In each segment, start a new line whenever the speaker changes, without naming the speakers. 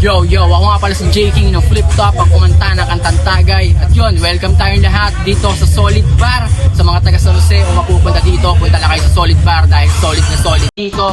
Yo, ako nga pala si J. King ng Flip Top, ang kumanta ng Kantang Tagay. At yun, welcome tayong lahat dito sa Solid Bar. Sa mga taga San Jose o mapupunta dito, punta na kayo sa Solid Bar dahil solid na solid dito.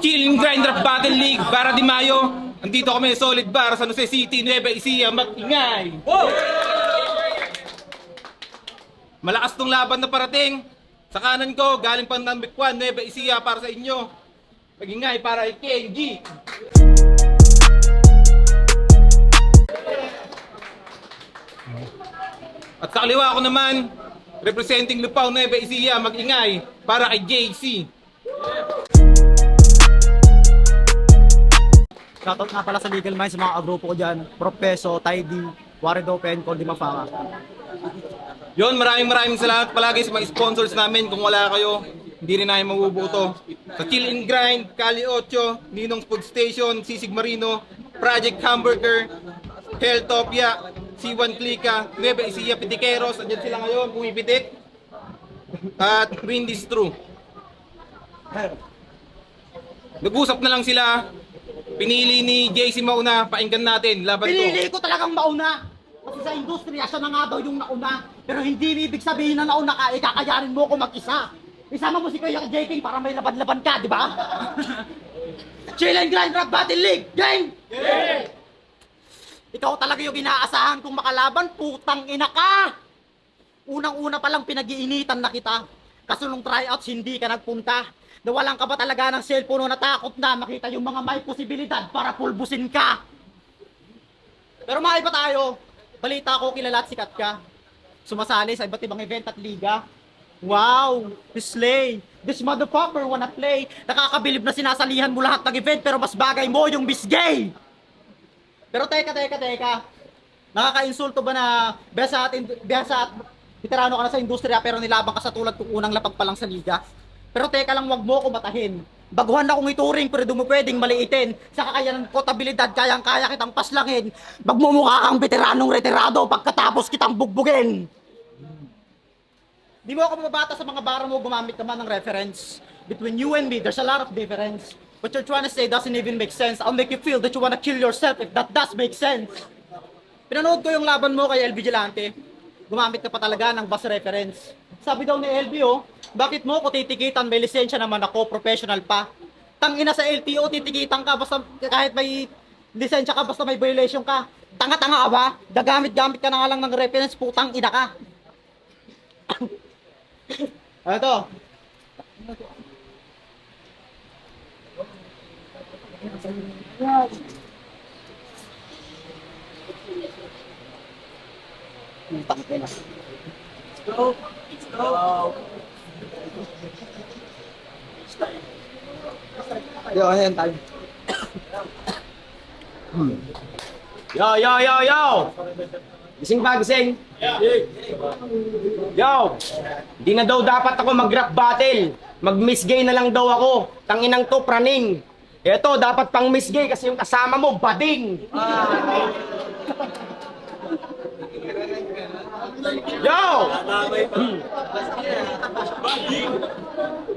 Chilling Grind Rap Battle League, Bara de Mayo. Andito kami sa Solid Bar, San Jose City, Nueva Ecija, mag-ingay! Malakas tong laban na parating. Sa kanan ko, galing pang Number 1, Nueva Ecija para sa inyo. Mag-ingay para kay Kenji. At sa kaliwa ko naman, representing Lupao, Nueva Ecija, mag-ingay para kay JC.
Shoutout nga pala sa Legal Minds, sa mga agrupo ko dyan, Profeso, Tidy, Warred Open, Cold Mafaka.
Yon, maraming salamat palagi sa mga sponsors namin. Kung wala kayo, hindi rin namin mabubuto. Sa Chill and Grind, Kali 8, Ninong's Food Station, Sisig Marino, Project Hamburger, Helltopia, C1 Clica, Nueva Ecija, Pitikeros, andyan sila ngayon, pumipitik. At Windy's True. Nag-usap na lang sila. Pinili ni JC mauna, painggan natin, laban to.
Pinili ko talagang mauna! Kasi sa industriya, siya na nga daw yung nauna. Pero hindi ibig sabihin na nauna ka, ikakayarin mo ko mag-isa. Isama mo si Kuya J. King para may laban-laban ka, di ba? Chill and Grind Rap Battle League! Gang! Yeah! Ikaw talaga yung inaasahan kong makalaban, putang ina ka! Unang-una palang pinag-iinitan na kita. Kaso nung tryouts, hindi ka nagpunta. Nawalan ka ba talaga ng cellphone o natakot na makita yung mga may posibilidad para pulbusin ka? Pero maiba tayo. Balita ko, kilala at sikat ka. Sumasali sa iba't ibang event at liga. Wow! Slay! This motherfucker wanna play. Nakakabilib na sinasalihan mo lahat ng event pero mas bagay mo yung bisgay! Pero teka. Nakaka-insulto ba na besa at veterano ka na sa industriya pero nilabang ka sa tulad kung unang lapag pa lang sa liga? Pero teka lang, wag mo ako matahin. Baguhan na akong ituring pero di mo pwedeng maliitin. Sa kakayanan ko abilidad, kayang-kaya kitang paslangin. Magmumukha kang veteranong retirado pagkatapos kitang bugbugin. Di mo ako mababata sa mga bara mo gumamit naman ng reference. Between you and me, there's a lot of difference. What you're trying to say doesn't even make sense. I'll make you feel that you wanna kill yourself if that does make sense. Pinanood ko yung laban mo kay El Vigilante. Gumamit ka pa talaga ng bus reference. Sabi daw ni LB, bakit mo ko titikitan? May lisensya naman ako, professional pa. Tangina sa LTO, titikitan ka basta kahit may lisensya ka, basta may violation ka. Tanga-tanga ka ba? Gagamit-gamit ka na nga lang ng reference, putang ina ka. Ano to? Yo, ayan tayo.
Yo! Gising ba, gising? Yo! Di na daw dapat ako mag-rap battle. Mag-misgay na lang daw ako. Tanginang to, praning. Eto, dapat pang misgay kasi yung kasama mo, bading. Yo!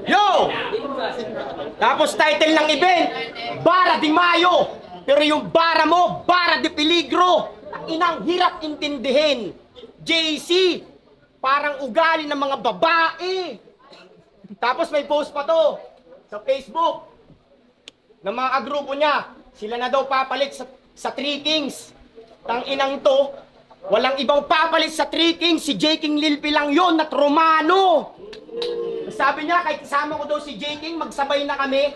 Yo! Tapos title ng event, Bara de Mayo. Pero yung bara mo, Bara de Peligro. Inang hirap intindihin. JC, parang ugali ng mga babae. Tapos may post pa to sa Facebook ng mga agrupo niya. Sila na daw papalit sa Three Kings. Tang inang to, walang ibang papalit sa Three Kings. Si J. King Lilpi lang yun at Romano. Sabi niya, kahit kasama ko daw si J. King, magsabay na kami.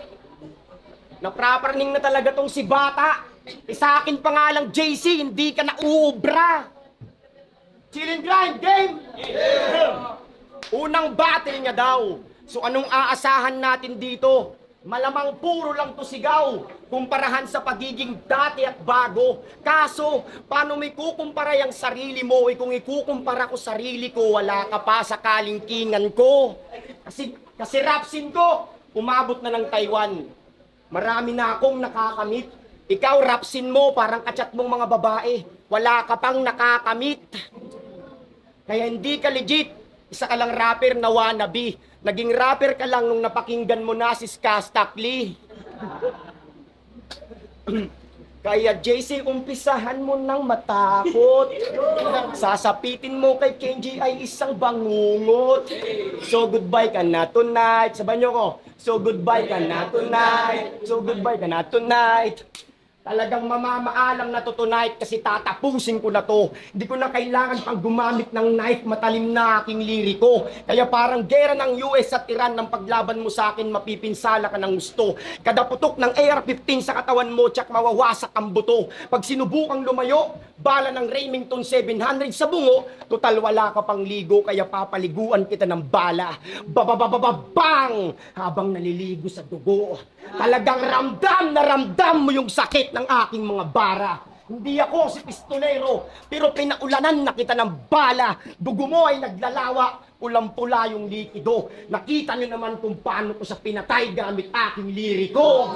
Napraparning na talaga tong si Bata. Sa akin pa nga lang, JC, hindi ka na uubra. Chill and grind, game! Unang battle niya daw. So anong aasahan natin dito? Malamang puro lang to sigaw. Kumparahan sa pagiging dati at bago. Kaso, paano may kukumpara yung sarili mo? Kung ikukumpara ko sarili ko, wala ka pa sa kalingkingan ko. Kasi rapsin ko, umabot na ng Taiwan. Marami na akong nakakamit. Ikaw, rapsin mo, parang kachat mong mga babae. Wala ka pang nakakamit. Kaya hindi ka legit. Isa ka lang rapper na wannabe. Naging rapper ka lang nung napakinggan mo na si Skastakli. Kaya JC, umpisahan mo nang matakot. Sasapitin mo kay Kenji ay isang bangungot. So goodbye ka na tonight. Sabahan niyo ko. So goodbye ka na tonight. So goodbye ka na tonight. Talagang mamamaalam na to tonight kasi tatapusin ko na to. Hindi ko na kailangan pang gumamit ng knife, matalim na aking liriko. Kaya parang gera ng US at Iran ng paglaban mo sa akin, mapipinsala ka ng gusto. Kada putok ng AR-15 sa katawan mo, tsak mawawasak ang buto. Pag sinubukang lumayo, bala ng Remington 700 sa bungo, total wala ka pang ligo, kaya papaliguan kita ng bala. Bababababang! Habang naliligo sa dugo. Talagang ramdam mo yung sakit ng aking mga bara. Hindi ako si pistolero, pero pinaulanan na kita ng bala. Dugo mo ay naglalawa, pulang-pula yung likido. Nakita nyo naman kung paano ko sa pinatay gamit aking liriko.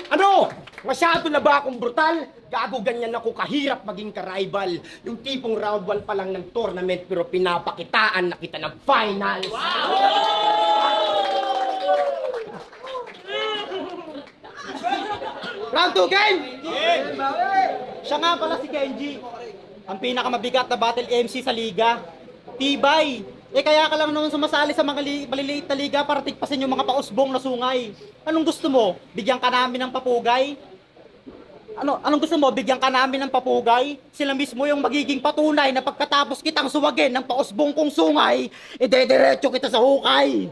Ano? Masyado na ba akong brutal? Gago, ganyan ako kahirap maging ka-rival. Yung tipong round 1 pa lang ng tournament, pero pinapakitaan na kita ng finals.
Round 2 game! Siya nga pala si Kenji. Ang pinakamabigat na battle MC sa liga. Tibay! Kaya ka lang naman sumasali sa mga maliliit na liga para tigpasin yung mga pausbong na sungay. Anong gusto mo? Bigyan ka namin ng papugay? Anong gusto mo? Bigyan ka namin ng papugay? Sila mismo yung magiging patunay na pagkatapos kitang suwagin ng pausbong kong sungay, idediretso kita sa hukay.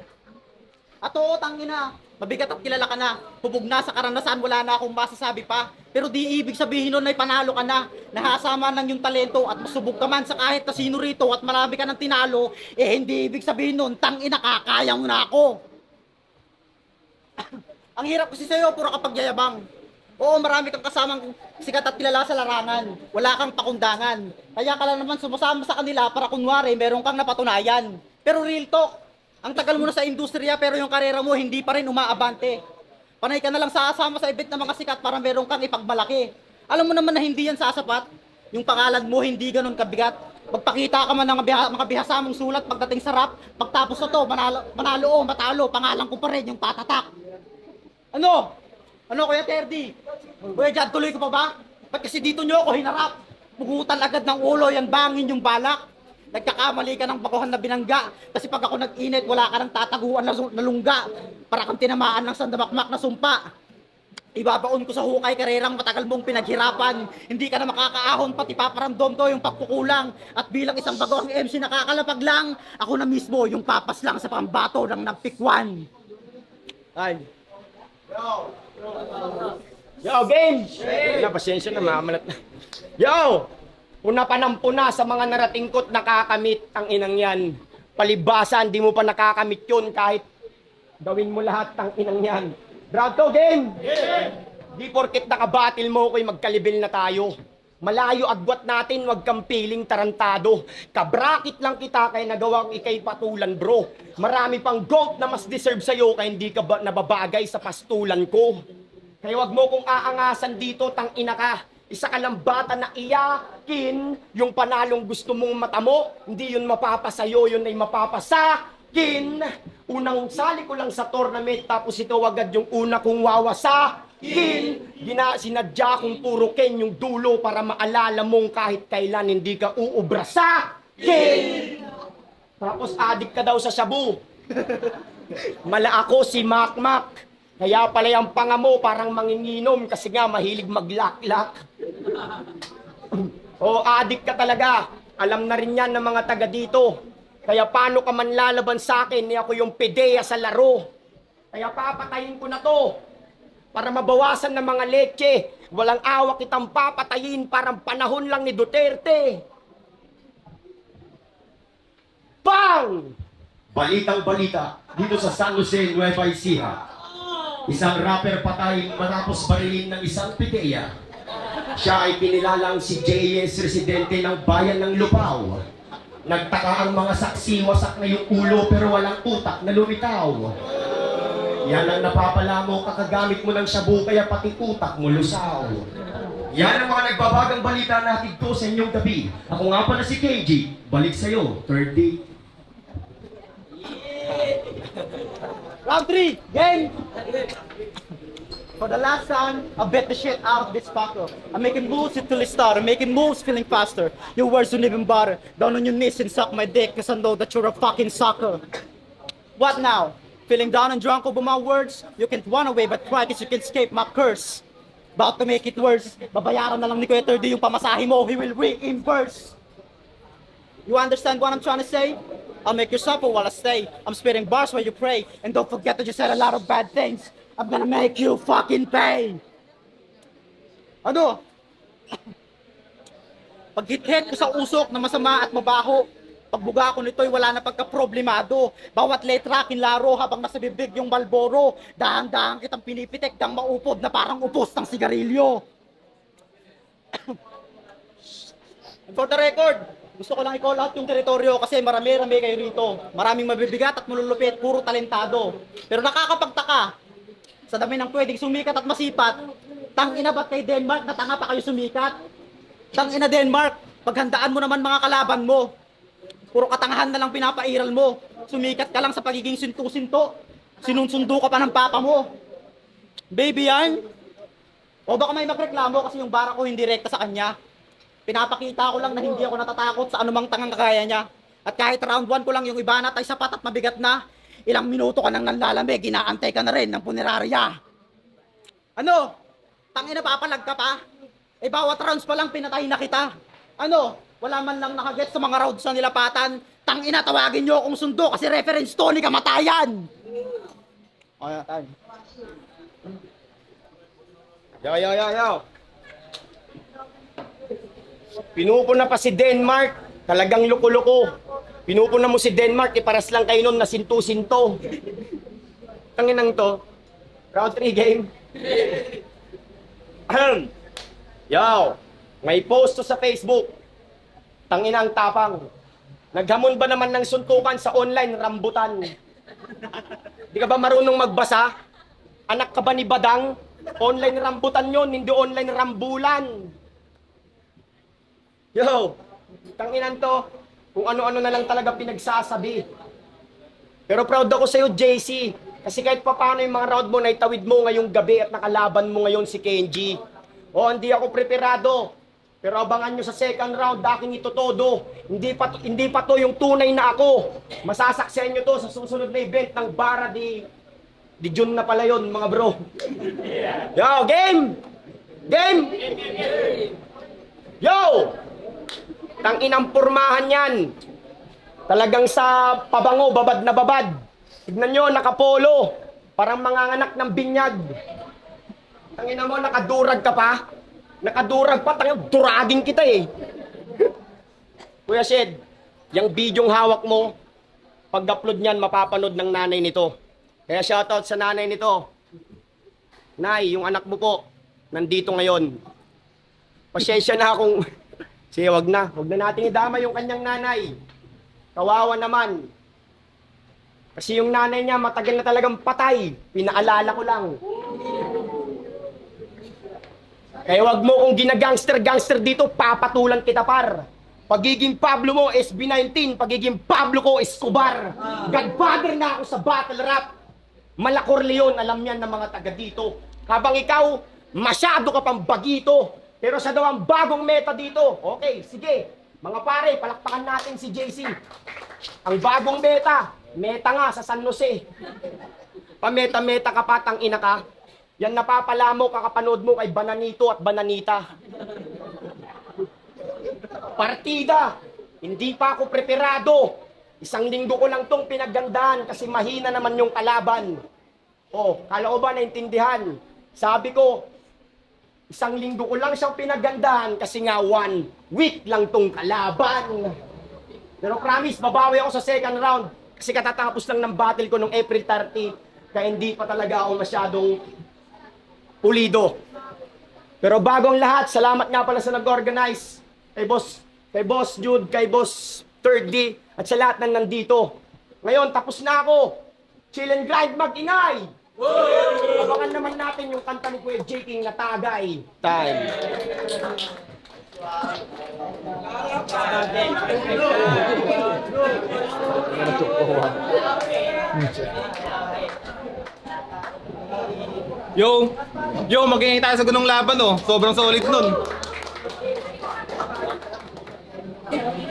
At oo, tangina. Mabigat at kilala ka na. Hubog na sa karanasan, wala na akong masasabi pa. Pero di ibig sabihin nun ay panalo ka na. Nahasama ng yung talento at masubog ka man sa kahit na sino rito at marami ka ng tinalo, hindi ibig sabihin nun, tangina, kakaya mo na ako. Ang hirap kasi sa'yo, puro kapag yayabang. Oo, marami kang kasamang sikat at kilala sa larangan. Wala kang pakundangan. Kaya ka lang naman sumasama sa kanila para kunwari meron kang napatunayan. Pero real talk, ang tagal mo na sa industriya pero yung karera mo hindi pa rin umaabante. Panay ka na lang sasama sa event ng mga sikat para meron kang ipagmalaki. Alam mo naman na hindi yan sasapat. Yung pangalan mo hindi ganun kabigat. Magpakita ka man ng mga bihasamong sulat pagdating sa rap. Pagtapos na to, manalo o matalo, pangalan ko pa rin yung tatatak. Ano? Ano Kuya Terdy? Kuya Jad, tuloy ko pa ba? Ba't kasi dito nyo ako hinarap? Pugutan agad ng ulo, yan bangin yung balak. Nagkakamali ka ng bakuhan na binangga. Kasi pag ako nag-init, wala ka ng tataguan na lungga. Para kang tinamaan ng sandamakmak na sumpa. Ibabaon ko sa hukay karerang matagal mong pinaghirapan. Hindi ka na makakaahon, pati paparamdom to yung pagkukulang. At bilang isang bagong MC nakakalapag lang, ako na mismo yung papas lang sa pambato ng nagpikwan. Ay.
Yo, game! Na, pasensya na, mamalat na. Yo! Una pa ng puna sa mga naratingkot nakakamit ang inang yan. Palibasan, di mo pa nakakamit yun kahit gawin mo lahat ang inang yan. Round 2, game! Di porket nakabattle mo ko'y magkalibil na tayo. Malayo agwat natin, wag kang piling tarantado. Kabrakit lang kita kaya nagawang ikay patulan, bro. Marami pang goat na mas deserve sa'yo kaya hindi ka nababagay sa pastulan ko. Kaya wag mo kong aangasan dito, tang ina ka. Isa ka lang bata na iyakin. Yung panalong gusto mong matamo, hindi yun mapapasayo, yun ay mapapasakin. Unang sali ko lang sa tournament, tapos ito agad yung una kong wawasakin. Sinadya kong puro ken yung dulo para maalala mong kahit kailan hindi ka uubra sa akin. Tapos adik ka daw sa shabu. Mala ako si Makmak. Kaya pala yung panga mo parang manginginom kasi nga mahilig maglaklak. O adik ka talaga. Alam na rin yan ng mga taga dito. Kaya paano ka man lalaban sa akin ni ako yung pedeya sa laro. Kaya papatayin ko na to. Para mabawasan ng mga leche. Walang awa kitang papatayin parang panahon lang ni Duterte. Bang!
Balitang balita dito sa San Jose, Nueva Ecija. Isang rapper patay matapos barilin ng isang pideya. Siya ay kinilalang si J.S. residente ng bayan ng Lupao. Nagtaka ang mga saksi, wasak na yung ulo pero walang utak na lumitaw. Yan ang napapala mo kakagamit mo ng shabu kaya pati utak mo lusaw. Yan ang mga nagbabagang balita natin ko sa inyong gabi. Ako nga pala si KG, balik sa'yo, third day.
Round 3, game! For the last time, I bet the shit out of this fucker. I'm making moves until it started, making moves feeling faster. Your words don't even bother. Down on your knees and suck my dick, cause I know that you're a fucking sucker. What now? Feeling down and drunk over my words? You can't run away but try cause you can escape my curse. About to make it worse. Babayaran na lang ni Kuya 30 yung pamasahe mo, he will reimburse. You understand what I'm trying to say? I'll make you suffer while I stay. I'm spitting bars while you pray. And don't forget that you said a lot of bad things. I'm gonna make you fucking pay. Ano? Pag hit-hit ko sa usok na masama at mabaho, pagbuga ko nito'y wala na pagka-problemado. Bawat letra kinlaro habang nasa bibig yung Malboro. Dahang-dahang kitang pinipitik dang maupod na parang upos ng sigarilyo. And for the record, gusto ko lang i-call out yung teritoryo kasi marami-rami kayo rito. Maraming mabibigat at malulupit, puro talentado. Pero nakakapagtaka, sa dami ng pwedeng sumikat at masipat, tangina ba't kay Denmark na tanga pa kayo sumikat? Tangina Denmark, paghandaan mo naman mga kalaban mo. Puro katangahan na lang pinapairal mo. Sumikat ka lang sa pagiging sinto-sinto. Sinunsundo ka pa ng papa mo. Baby yan? O baka may magreklamo kasi yung bara ko hindi rekta sa kanya. Pinapakita ko lang na hindi ako natatakot sa anumang tangang kagaya niya. At kahit round 1 ko lang yung ibanat ay sapat at mabigat na, ilang minuto ka nang nanlalamig, inaantay ka na rin ng punerarya. Ano? Tangina papalag ka pa? Eh bawat rounds pa lang pinatay na kita. Ano? Wala man lang nakaget sa mga rounds na nilapatan. Tangina tawagin nyo akong sundo kasi reference to ni kamatayan. Ay, tayo.
Yo. Pinupuna pa si Denmark. Talagang loko-loko. Pinupuna mo si Denmark, iparas lang kayo nun na sinto-sinto. Tanginang to. Round 3 game. Yo, may post to sa Facebook. Tanginang tapang. Naghamon ba naman ng suntukan sa online rambutan? Di ka ba marunong magbasa? Anak ka ba ni Badang? Online rambutan yon, hindi online rambulan. Yo, tanginan to, kung ano-ano na lang talaga pinagsasabi. Pero proud ako sa'yo, JC. Kasi kahit paano yung mga round mo, naitawid mo ngayong gabi at nakalaban mo ngayon si Kenji. O, hindi ako preparado. Pero abangan nyo sa second round, aking ito todo. Hindi pa to yung tunay na ako. Masasaksihan nyo to sa susunod na event ng Bara di June na pala yun, mga bro. Yo, game! Game! Yo! Tanginang pormahan yan. Talagang sa pabango, babad na babad. Tignan nyo, nakapolo. Parang mga anak ng binyag. Tangina mo, nakadurag ka pa. Nakadurag pa, tangina, duragin kita eh. Kuya Shed, yung bidyong hawak mo, pag-upload niyan, mapapanood ng nanay nito. Kaya shoutout sa nanay nito. Nay, yung anak mo po, nandito ngayon. Pasyensya na akong... Sige, wag na natin idama yung kanyang nanay. Kawawa naman. Kasi yung nanay niya matagal na talagang patay. Pinaalala ko lang. Kaya wag mo kung ginagangster-gangster dito, papatulan kita par. Pagiging Pablo mo, SB19. Pagiging Pablo ko, Escobar. Godfather na ako sa battle rap. Malakor Leon, alam yan ng mga taga dito. Habang ikaw, masyado ka pang bagito. Pero sa daw ang bagong meta dito. Okay, sige. Mga pare, palakpakan natin si JC. Ang bagong meta nga sa San Jose. Pameta-meta ka patang ina ka. Yan napapala mo, kakapanood mo kay Bananito at Bananita. Partida, hindi pa ako preparado. 1 linggo ko lang tong pinaggandahan kasi mahina naman yung kalaban. Oh, kala ko ba naintindihan? Sabi ko, 1 linggo ko lang siyang pinaggandahan kasi nga 1 week lang tong kalaban. Pero promise, babawi ako sa second round kasi katatapos lang ng battle ko nung April 30 kaya hindi pa talaga ako masyadong pulido. Pero bago ang lahat, salamat nga pala sa nag-organize. Kay Boss Jude, kay Boss 3D, at sa lahat ng nandito. Ngayon, tapos na ako. Chill and grind, mag-ingay! Abangan naman natin yung kanta ni Kuya J. King na Tagay. Time.
Yo, mag-ingay tayo sa ganung laban oh. Sobrang solid nun.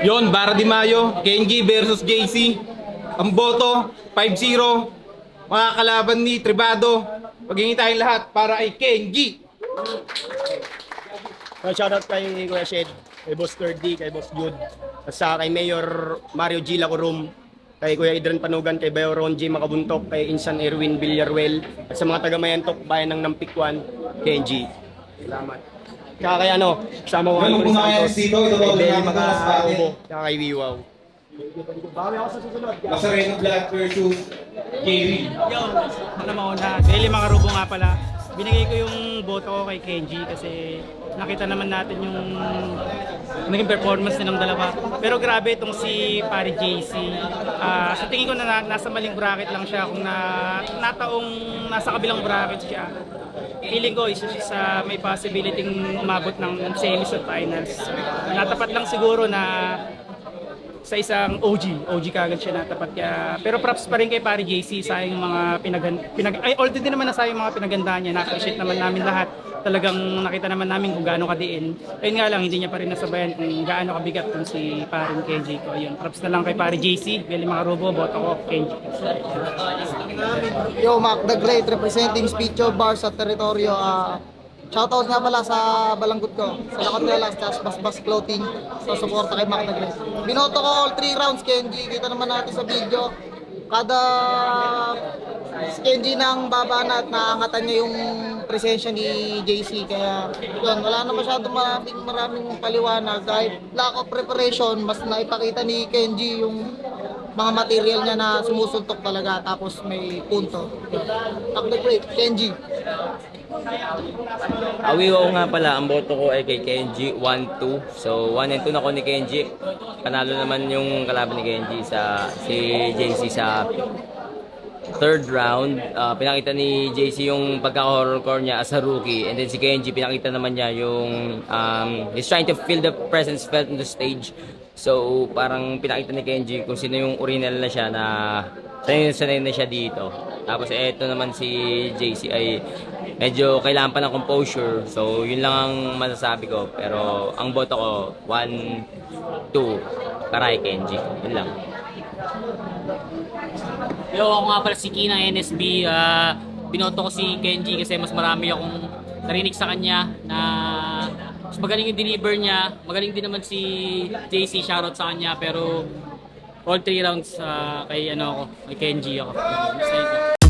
Yon, Bara Di Mayo, Kenji versus JC. Ang boto, 5-0. Mga kalaban ni Tribado. Mag-ingay tayong lahat para kay Kenji.
Shoutout kay Kuya Shed, kay Boss 3D, kay Boss Jude, at sa kay Mayor Mario G. Lacorum, kay Kuya Idran Panugan, kay Bayo Ron J. Makabuntok, kay Insan Erwin Villaruel, at sa mga taga-Mayantok, bayan ng Nampikwan, Kenji. Salamat. Kaya kay kasama ko
Ganun po na kaya dito, ito
kay
daw
Belly
namin
Maka
sa atin.
Ubo, kaya kay Wiwaw. Bawi ako sa susunod.
Masareno Black versus Jerry.
Yo, ano mauna? Dahil mga rubo nga pala. Binigay ko yung boto ko kay Kenji kasi nakita naman natin yung naging performance nilang dalawa. Pero grabe itong si Pare JC. Sa tingin ko na nasa maling bracket lang siya kung nataong nasa kabilang bracket siya. Feeling ko isa siya sa may possibility umabot ng semis at finals. Natapat lang siguro na sa isang OG kagad siya natapat kaya. Pero props pa rin kay Pare JC sa yung mga although din naman na sa yung mga pinagandaan niya, na-appreciate naman namin lahat. Talagang nakita naman namin kung gaano kadiin. Ayun nga lang, hindi niya pa rin nasabayan kung gaano kabigat kung si Pare Kenji ko. Ayun, props na lang kay Pare JC, Belly mga robo, boto ko Kenji.
Yo, Mac the Great, representing Spicho Bar sa teritoryo. Shoutout nga pala sa balanggut ko, sa Lakot Relas, Bas Clothing, sa suporta kay Mac the Great. Binoto ko all 3 rounds, Kenji. Kita naman natin sa video. Kada Kenji nang babanat, naangatan niya yung presensya ni JC. Kaya yun, wala na masyadong maraming paliwanag. Kahit lack of preparation, mas naipakita ni Kenji yung mga material niya na sumusuntok talaga. Tapos may punto. Mac the Great, Kenji.
Awiwaw nga pala, ang boto ko ay kay Kenji, 1-2. So, 1-2 na ko ni Kenji. Panalo naman yung kalaban ni Kenji si JC sa third round. Pinakita ni JC yung pagka-horrorcore niya as a rookie. And then si Kenji, pinakita naman niya yung he's trying to feel the presence felt on the stage. So, parang pinakita ni Kenji kung sino yung original na siya na sanay na siya dito. Tapos eto naman si JC ay medyo kailangan pa ng composure. So yun lang ang masasabi ko. Pero ang boto ko 1-2 para kay Kenji. Yun lang.
Yo, ako nga pala si Kina NSB. Binoto ko si Kenji kasi mas marami akong narinig sa kanya na mas magaling yung deliver niya. Magaling din naman si JC, shoutout sa kanya. Pero all 3 rounds kay Kenji ako. Basta yun.